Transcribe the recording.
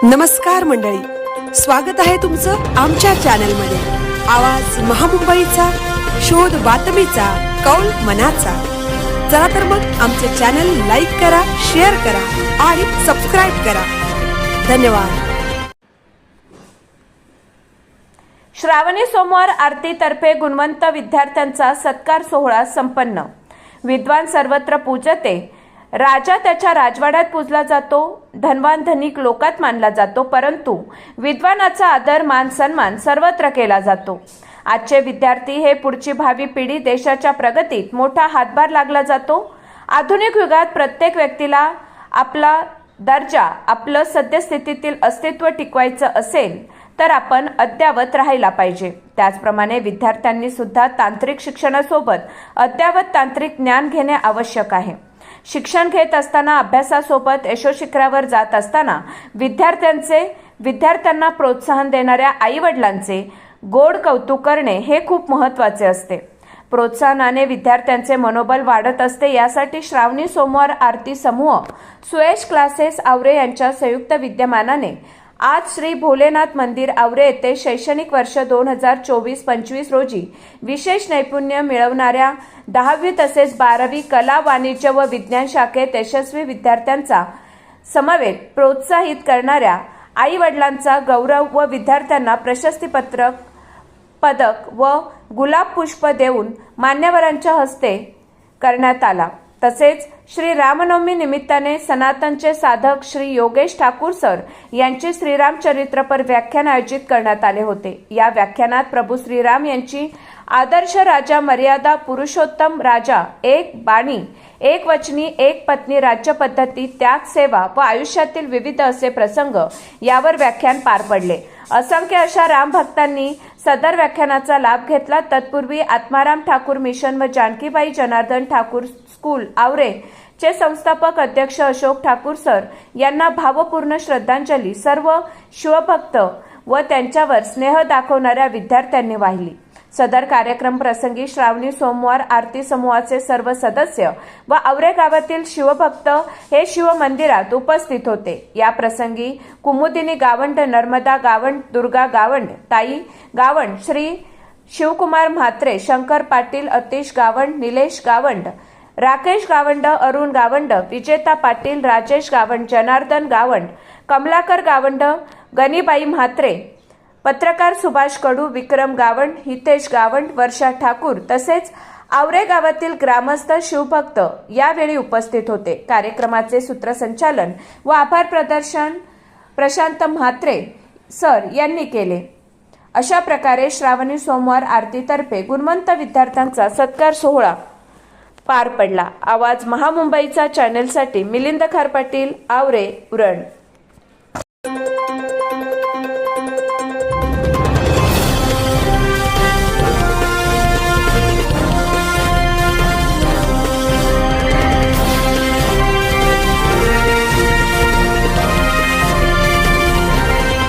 नमस्कार मंडळी, स्वागत आहे तुमचं आमच्या चॅनलमध्ये। आवाज महामुंबईचा, शोध बातमीचा, कौल मनाचा। चला तर मग आमचे चॅनल लाईक करा, शेअर करा आणि सबस्क्राइब करा। धन्यवाद। श्रावणी सोमवार आरतीतर्फे गुणवंत विद्यार्थ्यांचा सत्कार सोहळा संपन्न। विद्वान सर्वत्र पूजते, राजा त्याच्या राजवाड्यात पूजला जातो, धनवान धनिक लोकात मानला जातो, परंतु विद्वानाचा आदर मान सन्मान सर्वत्र केला जातो। आजचे विद्यार्थी हे पुढची भावी पिढी, देशाच्या प्रगतीत मोठा हातभार लागला जातो। आधुनिक युगात प्रत्येक व्यक्तीला आपला दर्जा, आपलं सद्यस्थितीतील अस्तित्व टिकवायचं असेल तर आपण अद्यावत राहायला पाहिजे। त्याचप्रमाणे विद्यार्थ्यांनी सुद्धा तांत्रिक शिक्षणासोबत अद्यावत तांत्रिक ज्ञान घेणे आवश्यक आहे। शिक्षण घेत असताना, अभ्यासासोबत यशोशिखरावर जात असताना विद्यार्थ्यांना प्रोत्साहन देणाऱ्या आई वडिलांचे गोड कौतुक करणे हे खूप महत्त्वाचे असते। प्रोत्साहनाने विद्यार्थ्यांचे मनोबल वाढत असते। यासाठी श्रावणी सोमवार आरती समूह, सुयश क्लासेस आवरे यांच्या संयुक्त विद्यमानाने आज श्री भोलेनाथ मंदिर आवरे येथे शैक्षणिक वर्ष 2024-25 रोजी विशेष नैपुण्य मिळवणाऱ्या 10वी तसेच 12वी कला, वाणिज्य व विज्ञान शाखेत यशस्वी विद्यार्थ्यांचा समवेत प्रोत्साहित करणाऱ्या आई वडिलांचा गौरव व विद्यार्थ्यांना प्रशस्तीपत्रक, पदक व गुलाब पुष्प देऊन मान्यवरांच्या हस्ते करण्यात आला। तसेच श्री रामनवमी निमित्ताने सनातनचे साधक श्री योगेश ठाकूर सर यांचे श्रीरामचरित्रपर व्याख्यान आयोजित करण्यात आले होते। या व्याख्यानात प्रभू श्रीराम यांची आदर्श राजा, मर्यादा पुरुषोत्तम राजा, एक बाणी, एक वचनी, एक पत्नी राज्य पद्धती, त्याग, सेवा व आयुष्यातील विविध असे प्रसंग यावर व्याख्यान पार पडले। असंख्य अशा राम भक्तांनी सदर व्याख्यानाचा लाभ घेतला। तत्पूर्वी आत्माराम ठाकूर मिशन व जानकीबाई जनार्दन ठाकूर स्कूल आवरे चे संस्थापक अध्यक्ष अशोक ठाकूर सर यांना भावपूर्ण श्रद्धांजली सर्व शिवभक्त व त्यांच्यावर स्नेह दाखवणाऱ्या विद्यार्थ्यांनी वाहिली। सदर कार्यक्रम प्रसंगी श्रावणी सोमवार आरती समूहाचे सर्व सदस्य व आवरे गावातील शिवभक्त हे शिव मंदिरात उपस्थित होते। या प्रसंगी कुमुदिनी गावंड, नर्मदा गावंड, दुर्गा गावंड, ताई गावंड, श्री शिवकुमार म्हात्रे, शंकर पाटील, अतिश गावंड, निलेश गावंड, राकेश गावंड, अरुण गावंड, विजेता पाटील, राजेश गावंड, जनार्दन गावंड, कमलाकर गावंड, गनीबाई म्हात्रे, पत्रकार सुभाष कडू, विक्रम गावंड, हितेश गावंड, वर्षा ठाकूर तसेच आवरे गावातील ग्रामस्थ शिवभक्त यावेळी उपस्थित होते। कार्यक्रमाचे सूत्रसंचालन व आभार प्रदर्शन प्रशांत म्हात्रे सर यांनी केले। अशा प्रकारे श्रावणी सोमवार आरतीतर्फे गुणवंत विद्यार्थ्यांचा सत्कार सोहळा पार पडला। आवाज महामुंबईचा चॅनलसाठी मिलिंद खारपाटील, आवरे, उरण।